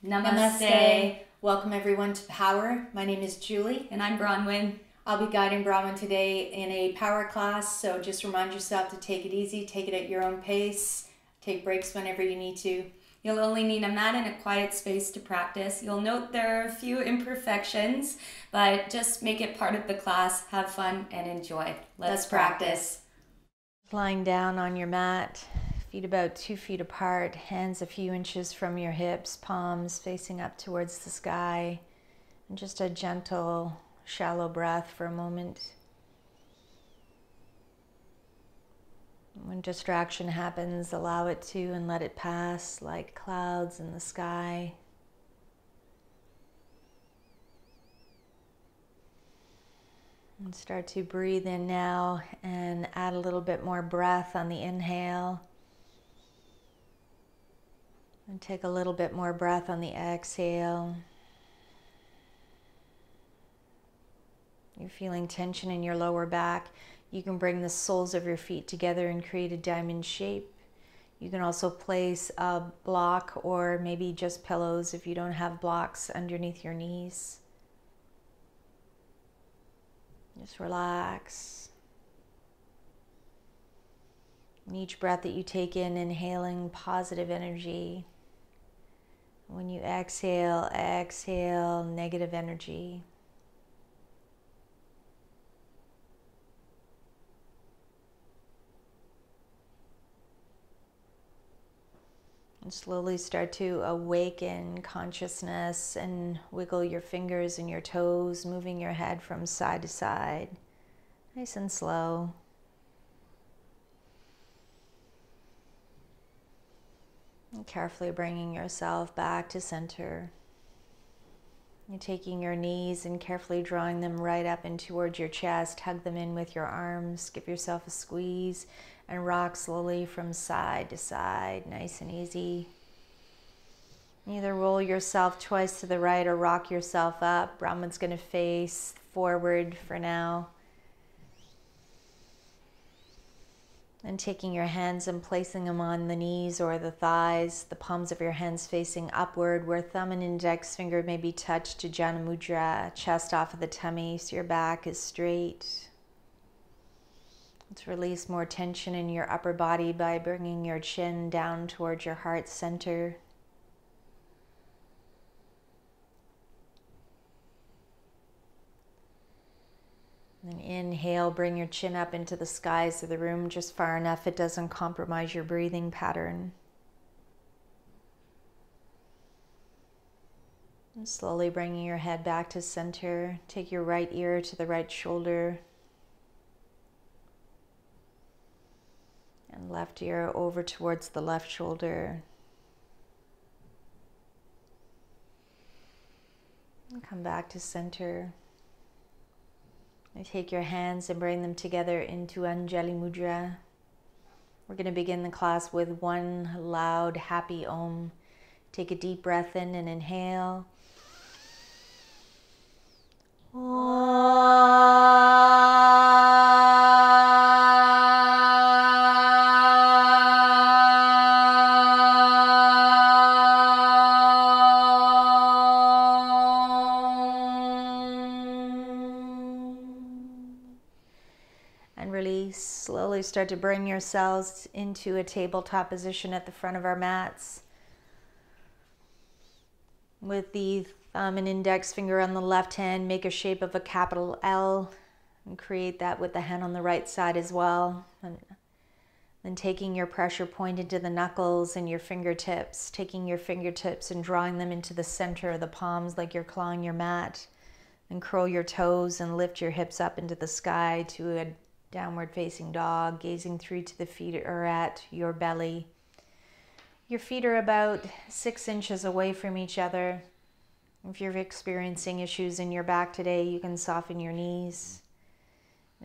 Namaste. Welcome everyone to Power. My name is Julie. And I'm Bronwyn. I'll be guiding Bronwyn today in a power class, so just remind yourself to take it easy, take it at your own pace, take breaks whenever you need to. You'll only need a mat and a quiet space to practice. You'll note there are a few imperfections, but just make it part of the class, have fun, and enjoy. Let's practice. Lying down on your mat, feet about 2 feet apart, hands a few inches from your hips, palms facing up towards the sky, and just a gentle, shallow breath for a moment. When distraction happens, allow it to and let it pass like clouds in the sky. And start to breathe in now and add a little bit more breath on the inhale. And take a little bit more breath on the exhale. You're feeling tension in your lower back. You can bring the soles of your feet together and create a diamond shape. You can also place a block or maybe just pillows if you don't have blocks underneath your knees. Just relax. And each breath that you take in, inhaling positive energy. When you exhale, exhale negative energy. And slowly start to awaken consciousness and wiggle your fingers and your toes, moving your head from side to side, nice and slow. And carefully bringing yourself back to center. You're taking your knees and carefully drawing them right up in towards your chest. Hug them in with your arms. Give yourself a squeeze and rock slowly from side to side, nice and easy. Either roll yourself twice to the right or rock yourself up. Brahman's going to face forward for now. And taking your hands and placing them on the knees or the thighs, the palms of your hands facing upward, where thumb and index finger may be touched to Jana Mudra, chest off of the tummy so your back is straight. Let's release more tension in your upper body by bringing your chin down towards your heart center. Then inhale, bring your chin up into the skies of the room just far enough it doesn't compromise your breathing pattern. And slowly bringing your head back to center. Take your right ear to the right shoulder. And left ear over towards the left shoulder. And come back to center. And take your hands and bring them together into Anjali Mudra. We're going to begin the class with one loud, happy Om. Take a deep breath in and inhale. And release. Slowly start to bring yourselves into a tabletop position at the front of our mats. With the thumb and index finger on the left hand, make a shape of a capital L and create that with the hand on the right side as well. And then taking your pressure point into the knuckles and your fingertips, taking your fingertips and drawing them into the center of the palms like you're clawing your mat. Then curl your toes and lift your hips up into the sky to a downward facing dog, gazing through to the feet or at your belly. Your feet are about 6 inches away from each other. If you're experiencing issues in your back today, you can soften your knees.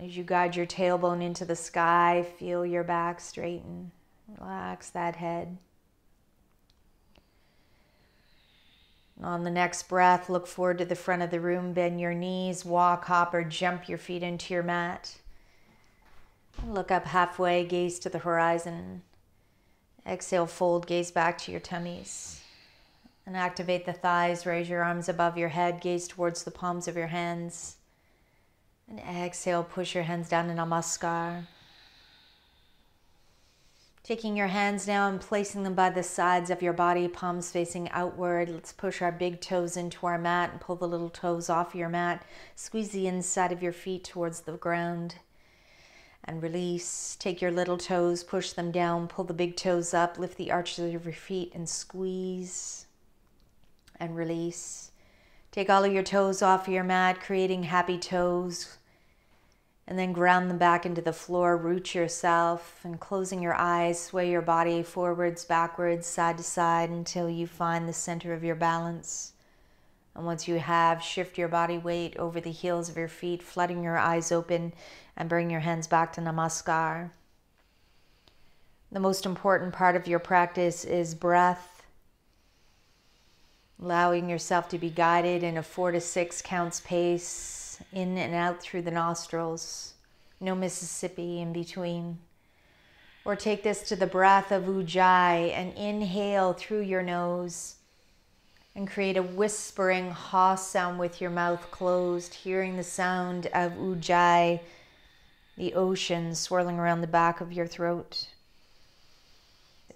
As you guide your tailbone into the sky, feel your back straighten. Relax that head. On the next breath, look forward to the front of the room, bend your knees, walk, hop, or jump your feet into your mat. Look up halfway, gaze to the horizon. Exhale, fold, gaze back to your tummies. And activate the thighs. Raise your arms above your head. Gaze towards the palms of your hands. And exhale, push your hands down in Namaskar. Taking your hands now and placing them by the sides of your body, palms facing outward. Let's push our big toes into our mat and pull the little toes off your mat. Squeeze the inside of your feet towards the ground and release. Take your little toes, push them down, pull the big toes up, lift the arches of your feet and squeeze and release. Take all of your toes off your mat, creating happy toes. And then ground them back into the floor, root yourself, and closing your eyes, sway your body forwards, backwards, side to side until you find the center of your balance. And once you have, shift your body weight over the heels of your feet, flooding your eyes open, and bring your hands back to Namaskar. The most important part of your practice is breath. Allowing yourself to be guided in a 4 to 6 counts pace. In and out through the nostrils, no Mississippi in between. Or take this to the breath of Ujjayi and inhale through your nose and create a whispering ha sound with your mouth closed, hearing the sound of Ujjayi, the ocean swirling around the back of your throat.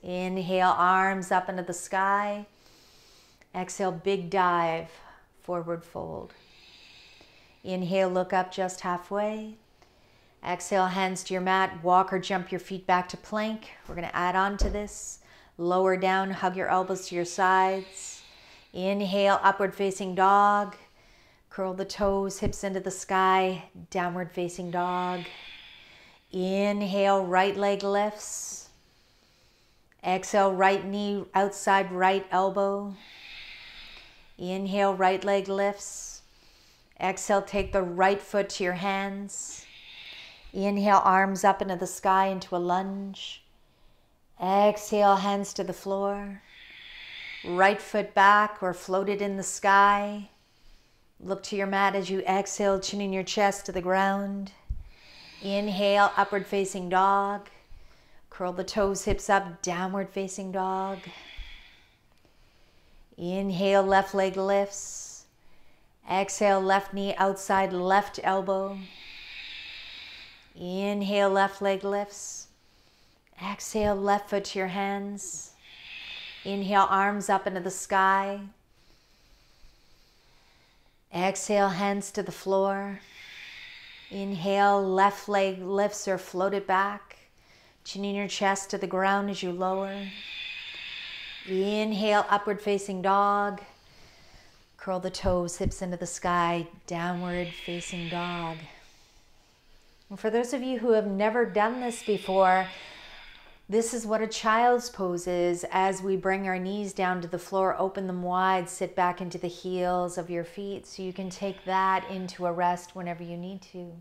Inhale, arms up into the sky. Exhale, big dive, forward fold. Inhale, look up just halfway. Exhale, hands to your mat. Walk or jump your feet back to plank. We're going to add on to this. Lower down, hug your elbows to your sides. Inhale, upward facing dog. Curl the toes, hips into the sky. Downward facing dog. Inhale, right leg lifts. Exhale, right knee outside right elbow. Inhale, right leg lifts. Exhale, take the right foot to your hands. Inhale, arms up into the sky into a lunge. Exhale, hands to the floor. Right foot back or floated in the sky. Look to your mat as you exhale, chinning your chest to the ground. Inhale, upward facing dog. Curl the toes, hips up, downward facing dog. Inhale, left leg lifts. Exhale, left knee outside left elbow. Inhale, left leg lifts. Exhale, left foot to your hands. Inhale, arms up into the sky. Exhale, hands to the floor. Inhale, left leg lifts or float it back. Chinning your chest to the ground as you lower. Inhale, upward facing dog. Curl the toes, hips into the sky, downward facing dog. And for those of you who have never done this before, this is what a child's pose is. As we bring our knees down to the floor, open them wide, sit back into the heels of your feet so you can take that into a rest whenever you need to.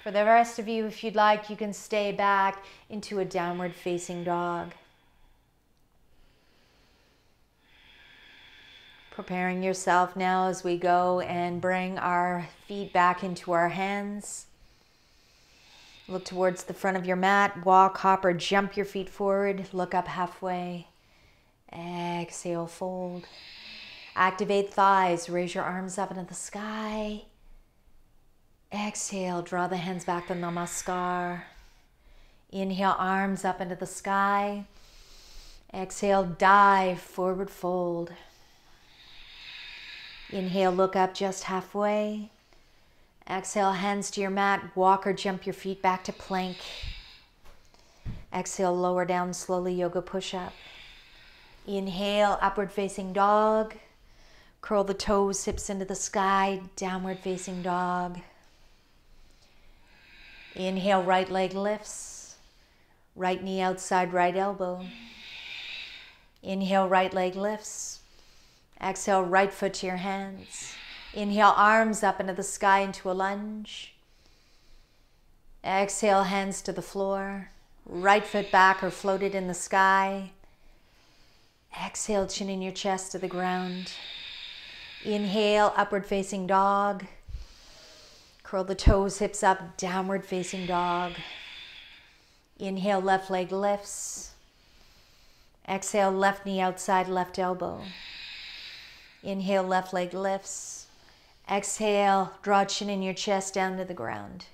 For the rest of you, if you'd like, you can stay back into a downward facing dog. Preparing yourself now as we go and bring our feet back into our hands. Look towards the front of your mat. Walk, hop, or jump your feet forward. Look up halfway. Exhale, fold. Activate thighs. Raise your arms up into the sky. Exhale, draw the hands back to Namaskar. Inhale, arms up into the sky. Exhale, dive, forward fold. Inhale, look up just halfway. Exhale, hands to your mat. Walk or jump your feet back to plank. Exhale, lower down slowly, yoga push-up. Inhale, upward facing dog. Curl the toes, hips into the sky, downward facing dog. Inhale, right leg lifts. Right knee outside right elbow. Inhale, right leg lifts. Exhale, right foot to your hands. Inhale, arms up into the sky into a lunge. Exhale, hands to the floor. Right foot back or floated in the sky. Exhale, chin in your chest to the ground. Inhale, upward facing dog. Curl the toes, hips up, downward facing dog. Inhale, left leg lifts. Exhale, left knee outside, left elbow. Inhale, left leg lifts. Exhale, draw chin in your chest down to the ground.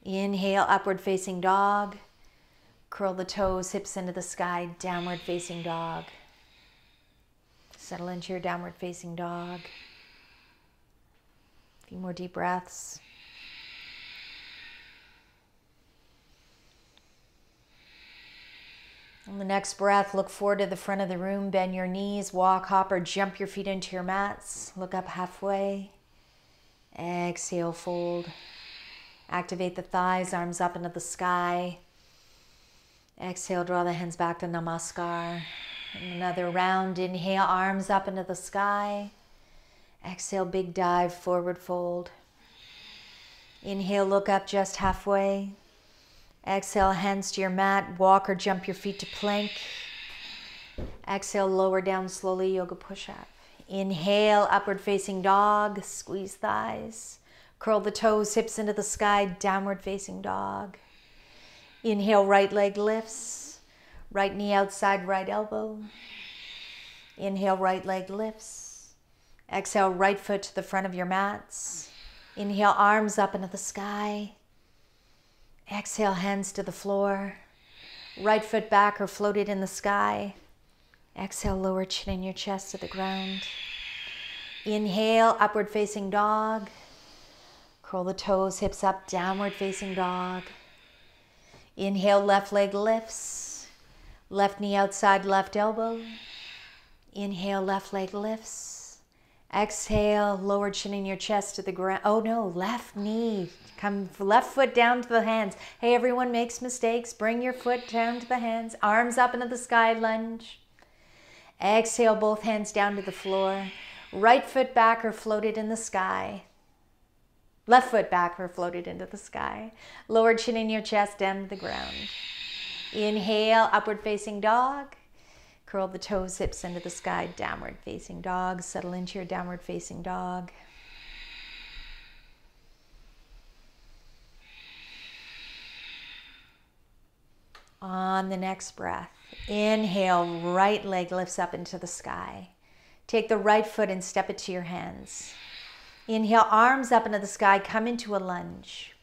Inhale, upward facing dog. Curl the toes, hips into the sky, downward facing dog. Settle into your downward facing dog. A few more deep breaths. On the next breath, look forward to the front of the room, bend your knees, walk, hop, or jump your feet into your mats. Look up halfway. Exhale, fold. Activate the thighs, arms up into the sky. Exhale, draw the hands back to Namaskar. And another round, inhale, arms up into the sky. Exhale, big dive, forward fold. Inhale, look up just halfway. Exhale, hands to your mat, walk or jump your feet to plank. Exhale, lower down slowly, yoga push-up. Inhale, upward facing dog, squeeze thighs. Curl the toes, hips into the sky, downward facing dog. Inhale, right leg lifts. Right knee outside, right elbow. Inhale, right leg lifts. Exhale, right foot to the front of your mats. Inhale, arms up into the sky. Exhale, hands to the floor. Right foot back or floated in the sky. Exhale, lower chin in your chest to the ground. Inhale, upward facing dog. Curl the toes, hips up, downward facing dog. Inhale, left leg lifts. Left knee outside, left elbow. Inhale, left leg lifts. Exhale, lower chin in your chest to the ground. Oh no, left knee. Come left foot down to the hands. Hey, everyone makes mistakes. Bring your foot down to the hands. Arms up into the sky, lunge. Exhale, both hands down to the floor. Right foot back or floated in the sky. Left foot back or floated into the sky. Lower chin in your chest, down to the ground. Inhale, upward facing dog. Curl the toes, hips into the sky, downward facing dog. Settle into your downward facing dog. On the next breath, inhale, right leg lifts up into the sky. Take the right foot and step it to your hands. Inhale, arms up into the sky, come into a lunge.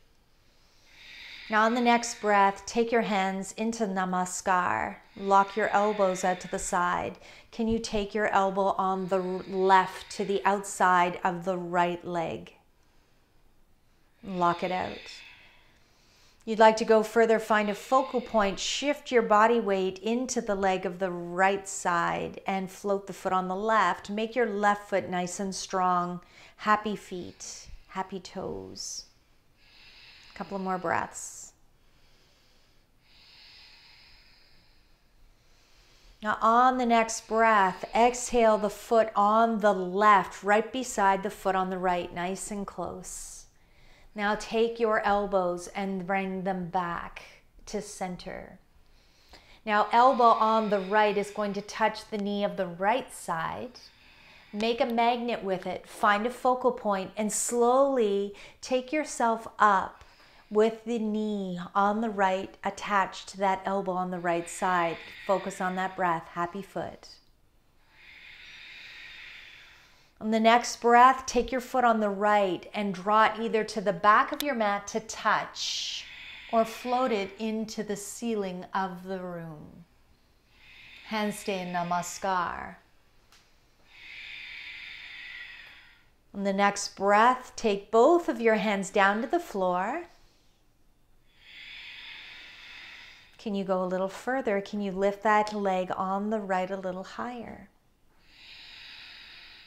Now on the next breath, take your hands into Namaskar. Lock your elbows out to the side. Can you take your elbow on the left to the outside of the right leg? Lock it out. You'd like to go further, find a focal point, shift your body weight into the leg of the right side and float the foot on the left. Make your left foot nice and strong. Happy feet, happy toes. A couple of more breaths. Now on the next breath, exhale the foot on the left, right beside the foot on the right, nice and close. Now take your elbows and bring them back to center. Now elbow on the right is going to touch the knee of the right side. Make a magnet with it, find a focal point, and slowly take yourself up with the knee on the right attached to that elbow on the right side. Focus on that breath, happy foot. On the next breath, take your foot on the right and draw it either to the back of your mat to touch or float it into the ceiling of the room. Hands stay in Namaskar. On the next breath, take both of your hands down to the floor. Can you go a little further? Can you lift that leg on the right a little higher?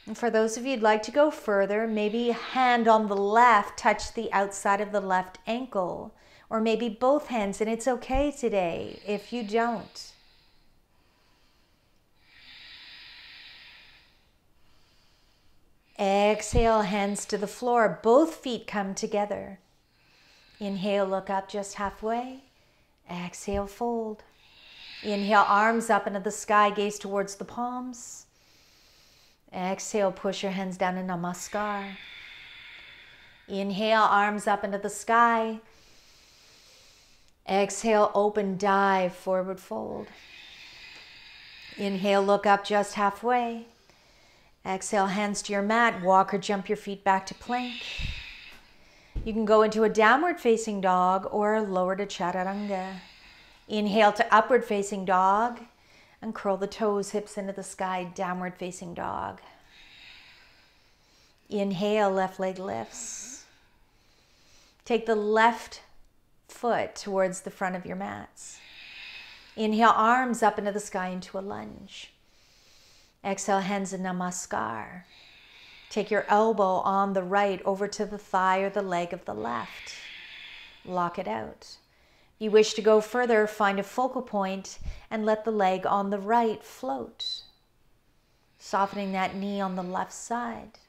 And for those of you who'd like to go further, maybe hand on the left touch the outside of the left ankle, or maybe both hands, and it's okay today if you don't. Exhale, hands to the floor. Both feet come together. Inhale, look up just halfway. Exhale, fold. Inhale, arms up into the sky, gaze towards the palms. Exhale, push your hands down in Namaskar. Inhale, arms up into the sky. Exhale, open, dive, forward fold. Inhale, look up just halfway. Exhale, hands to your mat. Walk or jump your feet back to plank. You can go into a downward facing dog or lower to chaturanga. Inhale to upward facing dog and curl the toes, hips into the sky, downward facing dog. Inhale, left leg lifts. Take the left foot towards the front of your mats. Inhale, arms up into the sky into a lunge. Exhale, hands in namaskar. Take your elbow on the right over to the thigh or the leg of the left. Lock it out. If you wish to go further, find a focal point and let the leg on the right float. Softening that knee on the left side.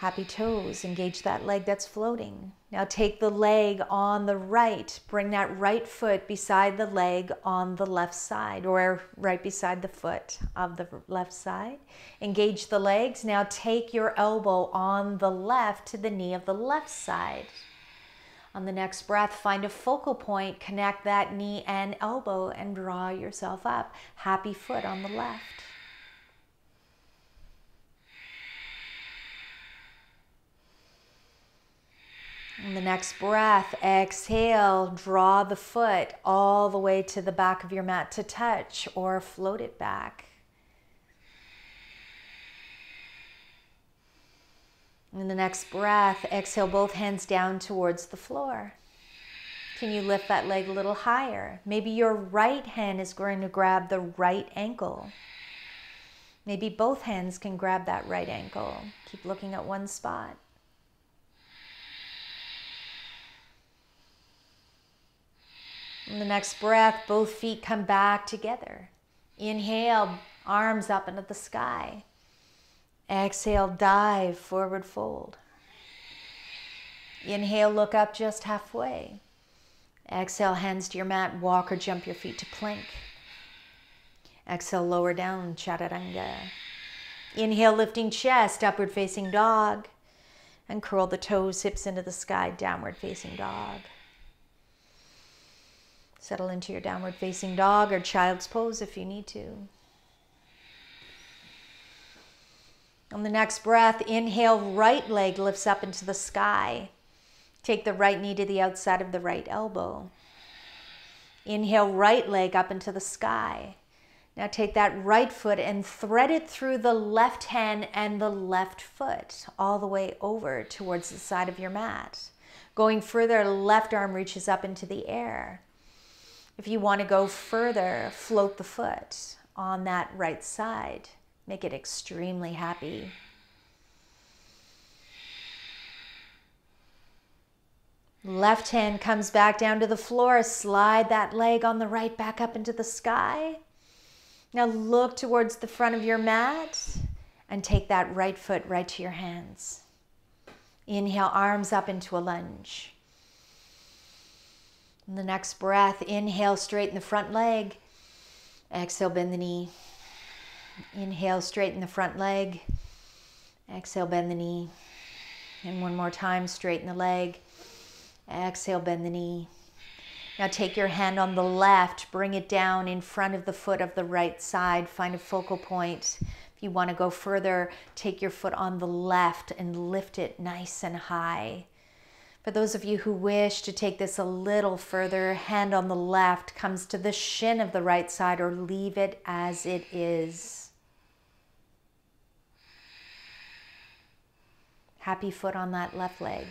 Happy toes, engage that leg that's floating. Now take the leg on the right, bring that right foot beside the leg on the left side or right beside the foot of the left side. Engage the legs. Now take your elbow on the left to the knee of the left side. On the next breath, find a focal point, connect that knee and elbow and draw yourself up. Happy foot on the left. On the next breath, exhale, draw the foot all the way to the back of your mat to touch or float it back. In the next breath, exhale both hands down towards the floor. Can you lift that leg a little higher? Maybe your right hand is going to grab the right ankle. Maybe both hands can grab that right ankle. Keep looking at one spot. In the next breath, both feet come back together. Inhale, arms up into the sky. Exhale, dive, forward fold. Inhale, look up just halfway. Exhale, hands to your mat, walk or jump your feet to plank. Exhale, lower down, chaturanga. Inhale, lifting chest, upward facing dog. And curl the toes, hips into the sky, downward facing dog. Settle into your downward facing dog or child's pose if you need to. On the next breath, inhale, right leg lifts up into the sky. Take the right knee to the outside of the right elbow. Inhale, right leg up into the sky. Now take that right foot and thread it through the left hand and the left foot all the way over towards the side of your mat. Going further, left arm reaches up into the air. If you want to go further, float the foot on that right side. Make it extremely happy. Left hand comes back down to the floor. Slide that leg on the right back up into the sky. Now look towards the front of your mat and take that right foot right to your hands. Inhale, arms up into a lunge. In the next breath, inhale, straighten the front leg. Exhale, bend the knee. Inhale, straighten the front leg. Exhale, bend the knee. And one more time, straighten the leg. Exhale, bend the knee. Now take your hand on the left, bring it down in front of the foot of the right side. Find a focal point. If you want to go further, take your foot on the left and lift it nice and high. For those of you who wish to take this a little further, hand on the left comes to the shin of the right side or leave it as it is. Happy foot on that left leg.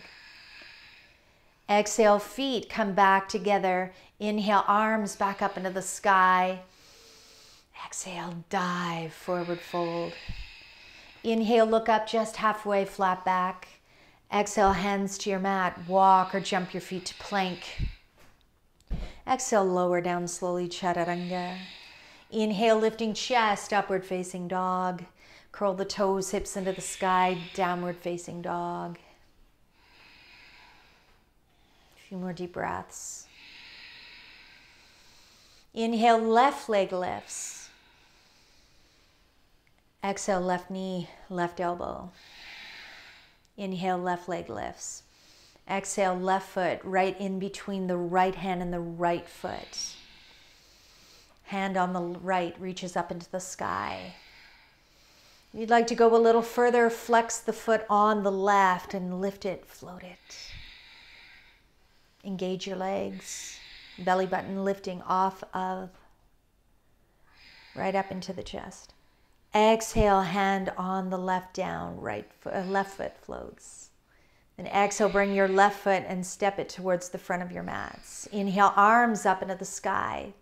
Exhale, feet come back together. Inhale, arms back up into the sky. Exhale, dive, forward fold. Inhale, look up just halfway, flat back. Exhale, hands to your mat. Walk or jump your feet to plank. Exhale, lower down slowly, chaturanga. Inhale, lifting chest, upward facing dog. Curl the toes, hips into the sky, downward facing dog. A few more deep breaths. Inhale, left leg lifts. Exhale, left knee, left elbow. Inhale, left leg lifts. Exhale, left foot right in between the right hand and the right foot. Hand on the right reaches up into the sky. If you'd like to go a little further, flex the foot on the left and lift it, float it. Engage your legs. Belly button lifting off of, right up into the chest. Exhale, hand on the left down, left foot floats. Then exhale, bring your left foot and step it towards the front of your mats. Inhale, arms up into the sky.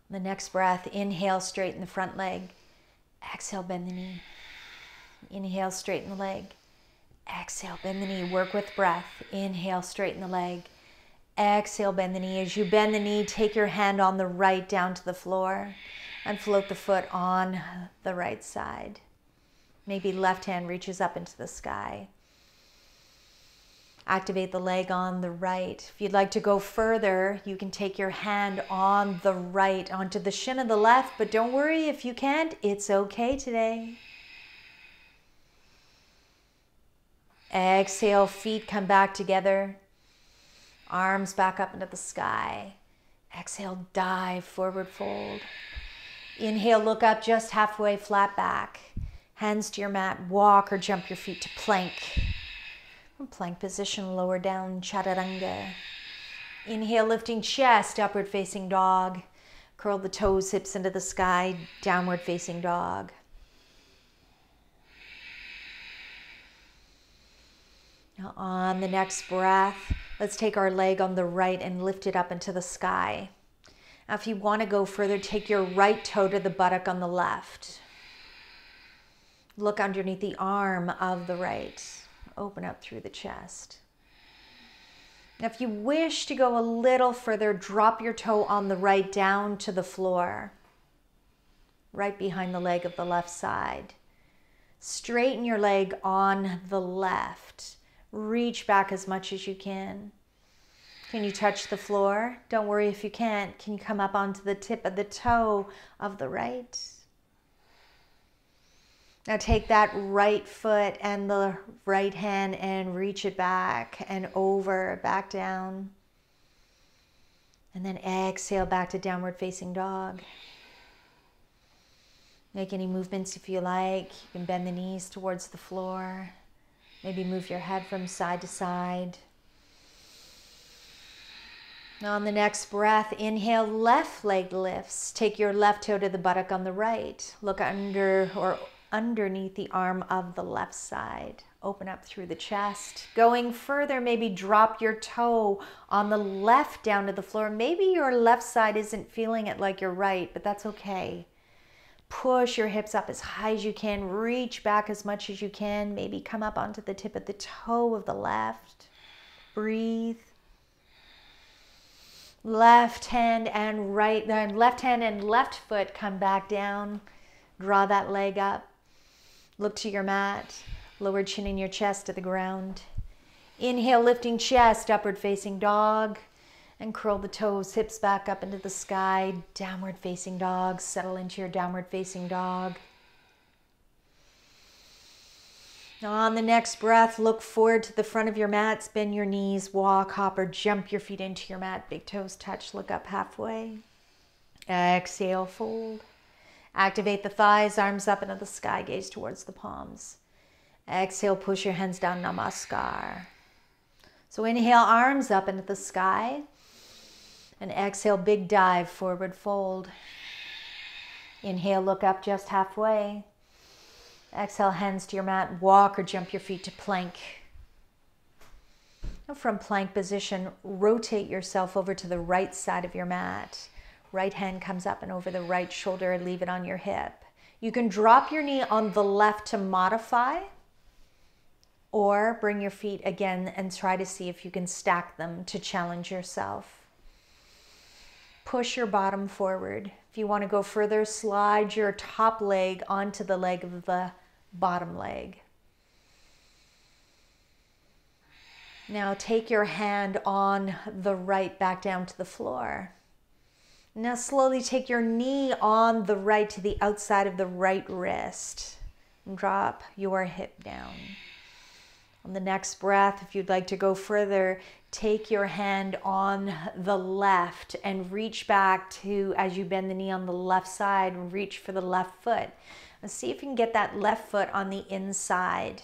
The next breath, inhale, straighten the front leg. Exhale, bend the knee. Inhale, straighten the leg. Exhale, bend the knee. Work with breath. Inhale, straighten the leg. Exhale, bend the knee. As you bend the knee, take your hand on the right down to the floor and float the foot on the right side. Maybe left hand reaches up into the sky. Activate the leg on the right. If you'd like to go further, you can take your hand on the right onto the shin of the left, but don't worry if you can't, it's okay today. Exhale, feet come back together. Arms back up into the sky. Exhale, dive, forward fold. Inhale, look up just halfway, flat back. Hands to your mat, walk or jump your feet to plank. From plank position, lower down, chaturanga. Inhale, lifting chest, upward facing dog. Curl the toes, hips into the sky, downward facing dog. Now on the next breath, let's take our leg on the right and lift it up into the sky. Now if you want to go further, take your right toe to the buttock on the left. Look underneath the arm of the right. Open up through the chest. Now if you wish to go a little further, drop your toe on the right down to the floor, right behind the leg of the left side. Straighten your leg on the left. Reach back as much as you can. Can you touch the floor? Don't worry if you can't. Can you come up onto the tip of the toe of the right? Now take that right foot and the right hand and reach it back and over, back down. And then exhale back to downward facing dog. Make any movements if you like. You can bend the knees towards the floor. Maybe move your head from side to side. Now on the next breath, inhale, left leg lifts. Take your left toe to the buttock on the right. Look under or underneath the arm of the left side. Open up through the chest. Going further, maybe drop your toe on the left down to the floor. Maybe your left side isn't feeling it like your right, but that's okay. Push your hips up as high as you can. Reach back as much as you can. Maybe come up onto the tip of the toe of the left. Breathe. Left hand and right, then left hand and left foot come back down. Draw that leg up. Look to your mat. Lower chin in your chest to the ground. Inhale, lifting chest, upward facing dog. And curl the toes, hips back up into the sky. Downward facing dog. Settle into your downward facing dog. Now on the next breath, look forward to the front of your mat. Bend your knees, walk, hop, or jump your feet into your mat. Big toes touch, look up halfway. Exhale, fold. Activate the thighs, arms up into the sky, gaze towards the palms. Exhale, push your hands down, namaskar. So inhale, arms up into the sky. And exhale, big dive, forward fold. Inhale, look up just halfway. Exhale, hands to your mat, walk or jump your feet to plank. Now from plank position, rotate yourself over to the right side of your mat. Right hand comes up and over the right shoulder, leave it on your hip. You can drop your knee on the left to modify, or bring your feet again and try to see if you can stack them to challenge yourself. Push your bottom forward. If you want to go further, slide your top leg onto the leg of the bottom leg. Now take your hand on the right back down to the floor. Now slowly take your knee on the right to the outside of the right wrist. And drop your hip down. On the next breath, if you'd like to go further, take your hand on the left and reach back to, as you bend the knee on the left side, reach for the left foot. And see if you can get that left foot on the inside.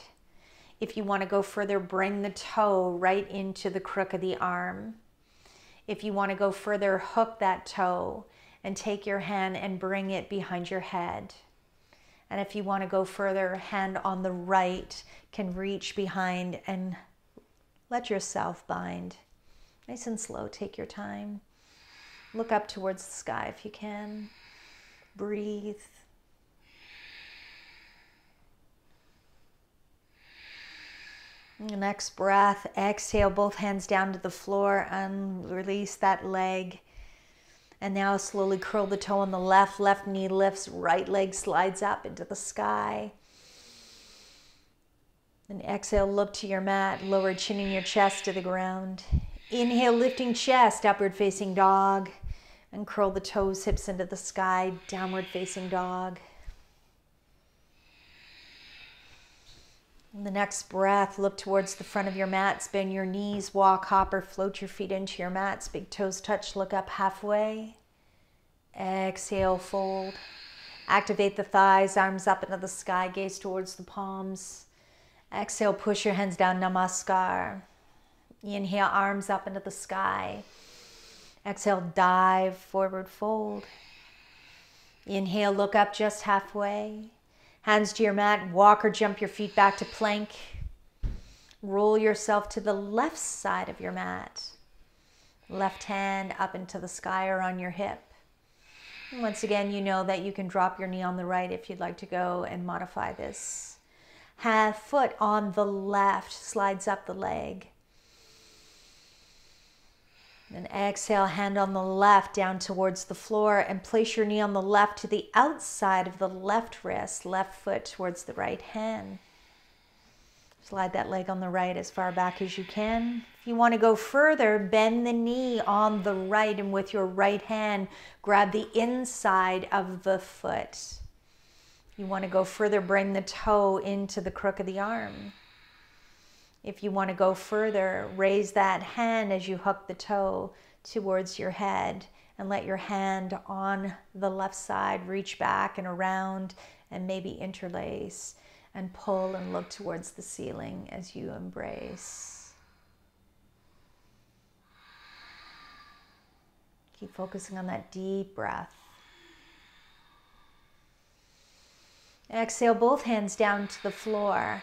If you want to go further, bring the toe right into the crook of the arm. If you want to go further, hook that toe and take your hand and bring it behind your head. And if you want to go further, hand on the right can reach behind and let yourself bind. Nice and slow, take your time. Look up towards the sky if you can. Breathe. Next breath, exhale, both hands down to the floor and release that leg. And now slowly curl the toe on the left, left knee lifts, right leg slides up into the sky. And exhale, look to your mat, lower chin in your chest to the ground. Inhale, lifting chest, upward facing dog. And curl the toes, hips into the sky, downward facing dog. And the next breath, look towards the front of your mat, bend your knees, walk, hop, or float your feet into your mats. Big toes touch, look up halfway. Exhale, fold. Activate the thighs, arms up into the sky, gaze towards the palms. Exhale, push your hands down, namaskar. Inhale, arms up into the sky. Exhale, dive, forward fold. Inhale, look up just halfway. Hands to your mat, walk or jump your feet back to plank. Roll yourself to the left side of your mat. Left hand up into the sky or on your hip. And once again, you know that you can drop your knee on the right if you'd like to go and modify this. Half foot on the left slides up the leg. And exhale, hand on the left down towards the floor and place your knee on the left to the outside of the left wrist, left foot towards the right hand. Slide that leg on the right as far back as you can. If you want to go further, bend the knee on the right and with your right hand, grab the inside of the foot. If you want to go further, bring the toe into the crook of the arm. If you want to go further, raise that hand as you hook the toe towards your head and let your hand on the left side reach back and around and maybe interlace and pull and look towards the ceiling as you embrace. Keep focusing on that deep breath. Exhale, both hands down to the floor.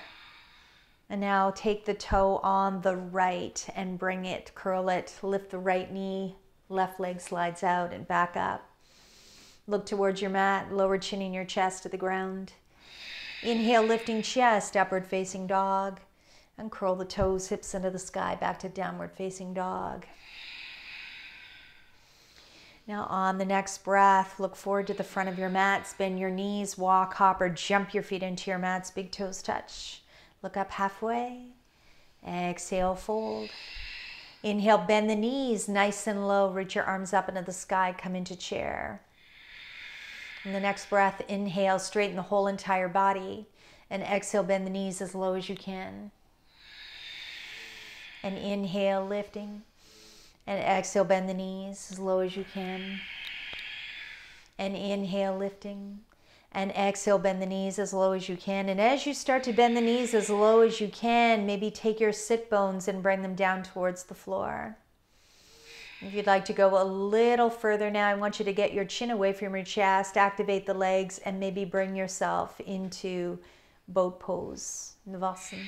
And now take the toe on the right and bring it, curl it, lift the right knee, left leg slides out and back up. Look towards your mat, lower chin in your chest to the ground. Inhale, lifting chest, upward facing dog. And curl the toes, hips into the sky, back to downward facing dog. Now on the next breath, look forward to the front of your mat, bend your knees, walk, hop, or jump your feet into your mats, big toes touch. Look up halfway. Exhale, fold. Inhale, bend the knees nice and low. Reach your arms up into the sky. Come into chair. And the next breath, inhale, straighten the whole entire body. And exhale, bend the knees as low as you can. And inhale, lifting. And exhale, bend the knees as low as you can. And inhale, lifting. And exhale, bend the knees as low as you can. And as you start to bend the knees as low as you can, maybe take your sit bones and bring them down towards the floor. If you'd like to go a little further now, I want you to get your chin away from your chest, activate the legs, and maybe bring yourself into boat pose, Navasana.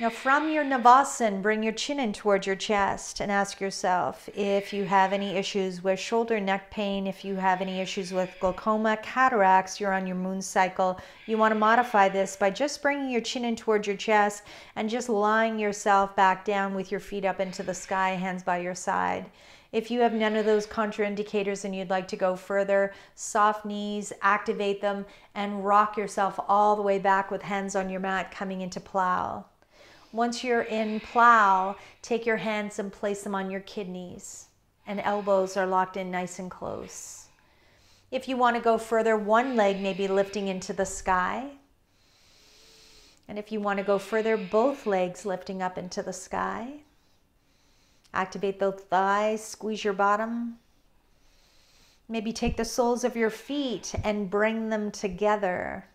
Now from your Navasana, bring your chin in towards your chest and ask yourself if you have any issues with shoulder, neck pain, if you have any issues with glaucoma, cataracts, you're on your moon cycle. You want to modify this by just bringing your chin in towards your chest and just lying yourself back down with your feet up into the sky, hands by your side. If you have none of those contraindicators and you'd like to go further, soft knees, activate them, and rock yourself all the way back with hands on your mat coming into plow. Once you're in plow, take your hands and place them on your kidneys and elbows are locked in nice and close. If you want to go further, one leg may be lifting into the sky. And if you want to go further, both legs lifting up into the sky. Activate both thighs, squeeze your bottom. Maybe take the soles of your feet and bring them together.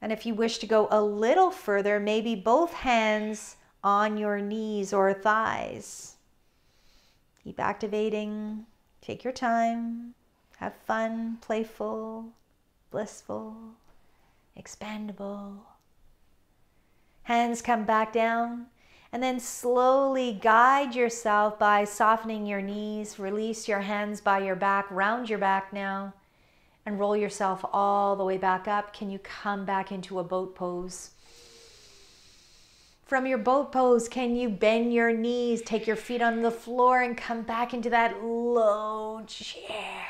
And if you wish to go a little further, maybe both hands on your knees or thighs. Keep activating. Take your time. Have fun, playful, blissful, expandable. Hands come back down, and then slowly guide yourself by softening your knees. Release your hands by your back, round your back now, and roll yourself all the way back up. Can you come back into a boat pose? From your boat pose, can you bend your knees, take your feet on the floor, and come back into that low chair?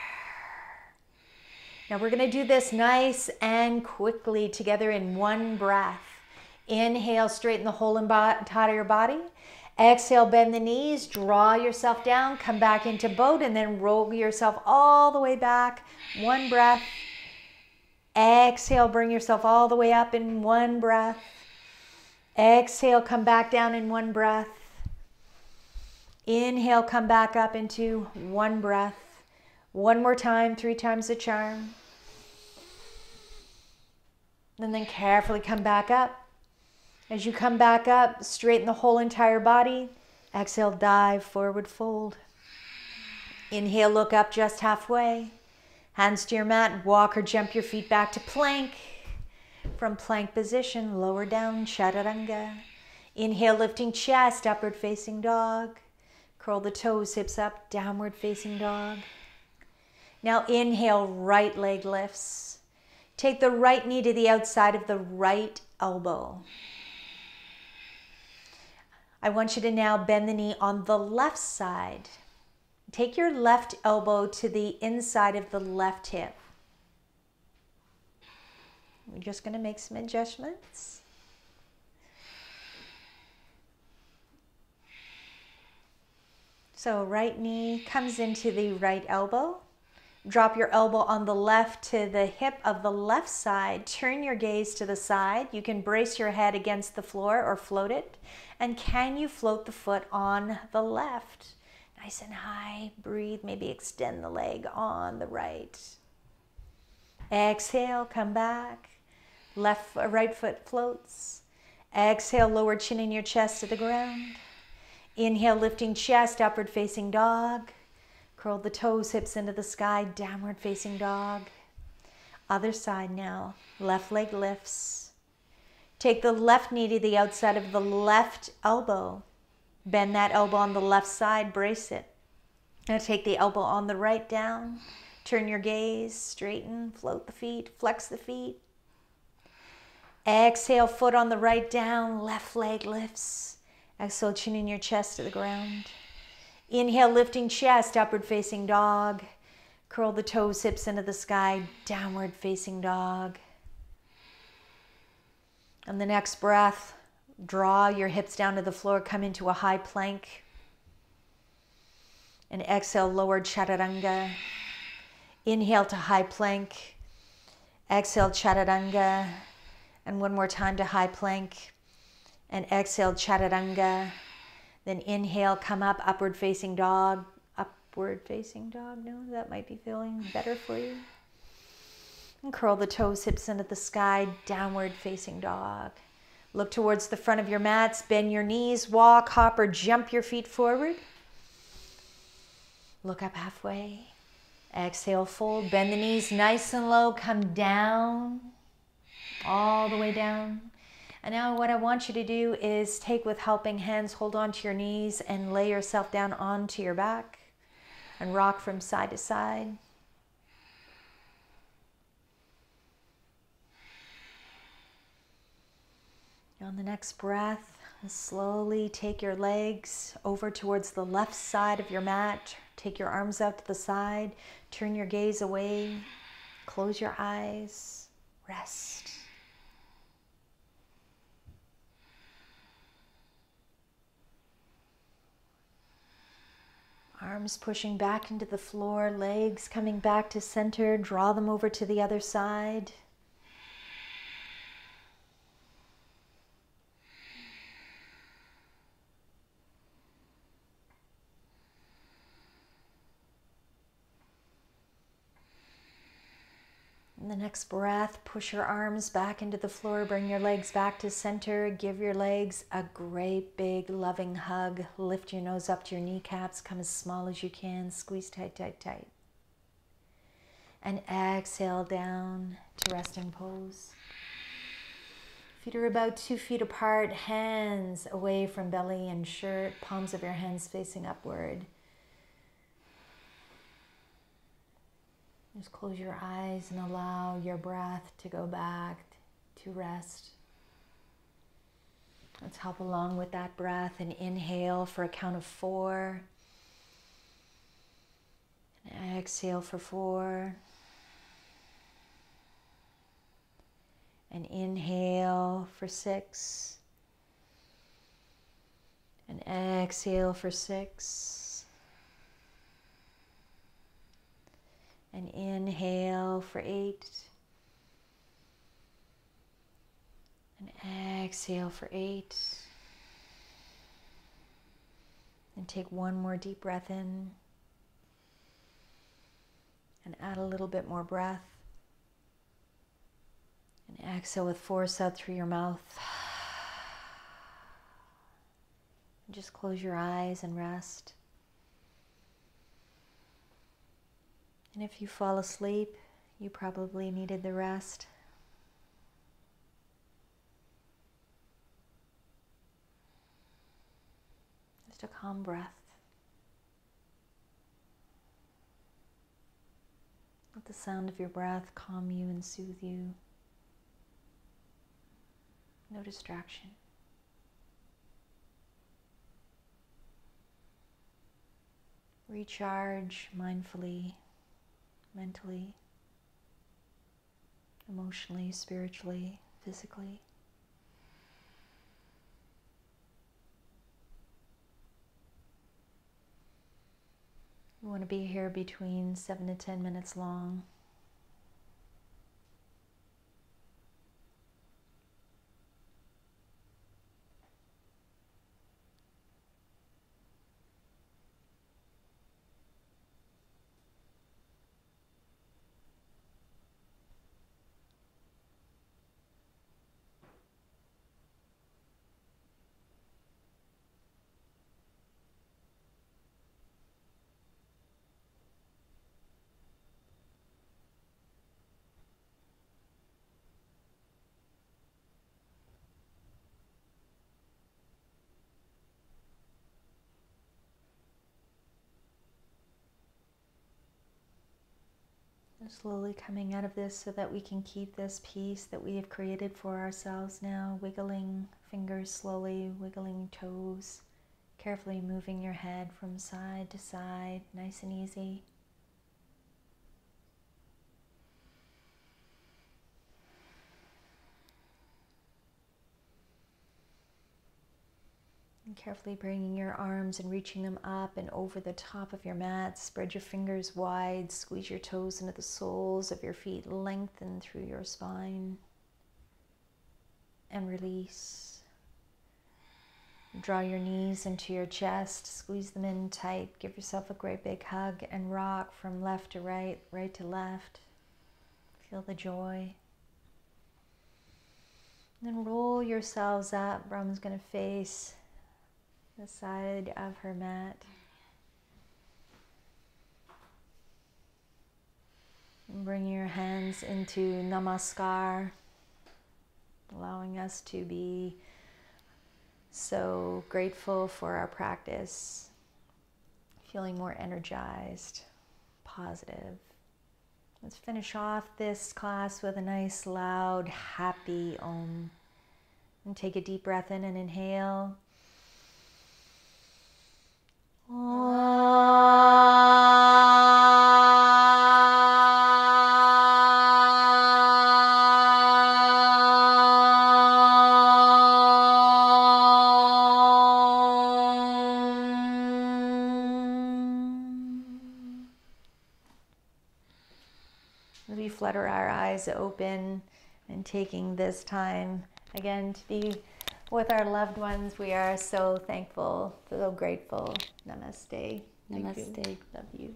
Now we're going to do this nice and quickly together in one breath. Inhale, straighten the whole entire body. Exhale, bend the knees, draw yourself down, come back into boat, and then roll yourself all the way back. One breath. Exhale, bring yourself all the way up in one breath. Exhale, come back down in one breath. Inhale, come back up into one breath. One more time, 3 times the charm. And then carefully come back up. As you come back up, straighten the whole entire body. Exhale, dive, forward fold. Inhale, look up just halfway. Hands to your mat, walk or jump your feet back to plank. From plank position, lower down, chaturanga. Inhale, lifting chest, upward facing dog. Curl the toes, hips up, downward facing dog. Now inhale, right leg lifts. Take the right knee to the outside of the right elbow. I want you to now bend the knee on the left side. Take your left elbow to the inside of the left hip. We're just going to make some adjustments. So right knee comes into the right elbow. Drop your elbow on the left to the hip of the left side. Turn your gaze to the side. You can brace your head against the floor or float it. And can you float the foot on the left? Nice and high. Breathe. Maybe extend the leg on the right. Exhale, come back. Right foot floats. Exhale, lower chin in your chest to the ground. Inhale, lifting chest, upward facing dog. Curl the toes, hips into the sky, downward facing dog. Other side now. Left leg lifts. Take the left knee to the outside of the left elbow. Bend that elbow on the left side, brace it. Now take the elbow on the right down. Turn your gaze, straighten, float the feet, flex the feet. Exhale, foot on the right down, left leg lifts. Exhale, chin in your chest to the ground. Inhale, lifting chest, upward facing dog. Curl the toes, hips into the sky, downward facing dog. On the next breath, draw your hips down to the floor, come into a high plank. And exhale, lower chaturanga. Inhale to high plank. Exhale, chaturanga. And one more time to high plank. And exhale, chaturanga. Then inhale, come up, upward facing dog. Upward facing dog, no, that might be feeling better for you. And curl the toes, hips into the sky, downward facing dog. Look towards the front of your mats, bend your knees, walk, hop, or jump your feet forward. Look up halfway. Exhale, fold, bend the knees nice and low, come down, all the way down. And now what I want you to do is take with helping hands, hold on to your knees and lay yourself down onto your back and rock from side to side. On the next breath, slowly take your legs over towards the left side of your mat. Take your arms out to the side. Turn your gaze away. Close your eyes. Rest. Arms pushing back into the floor, legs coming back to center. Draw them over to the other side. And the next breath, push your arms back into the floor, bring your legs back to center, give your legs a great big loving hug, lift your nose up to your kneecaps, come as small as you can, squeeze tight, tight, tight. And exhale down to resting pose. Feet are about 2 feet apart, hands away from belly and shirt, palms of your hands facing upward. Just close your eyes and allow your breath to go back to rest. Let's hop along with that breath and inhale for a count of 4. And exhale for 4. And inhale for 6. And exhale for 6. And inhale for 8. And exhale for 8. And take one more deep breath in. And add a little bit more breath. And exhale with force out through your mouth. And just close your eyes and rest. And if you fall asleep, you probably needed the rest. Just a calm breath. Let the sound of your breath calm you and soothe you. No distraction. Recharge mindfully, mentally, emotionally, spiritually, physically. We want to be here between 7 to 10 minutes long. Slowly coming out of this so that we can keep this peace that we have created for ourselves now, wiggling fingers slowly, wiggling toes, carefully moving your head from side to side, nice and easy. And carefully bringing your arms and reaching them up and over the top of your mat. Spread your fingers wide, squeeze your toes into the soles of your feet, lengthen through your spine, and release. Draw your knees into your chest, squeeze them in tight, give yourself a great big hug, and rock from left to right, right to left. Feel the joy. And then roll yourselves up. Bronwyn's going to face the side of her mat. And bring your hands into Namaskar, allowing us to be so grateful for our practice, feeling more energized, positive. Let's finish off this class with a nice, loud, happy Om. And take a deep breath in and inhale. As we flutter our eyes open and taking this time again to be with our loved ones, we are so thankful, so grateful. Namaste. Namaste. Love you.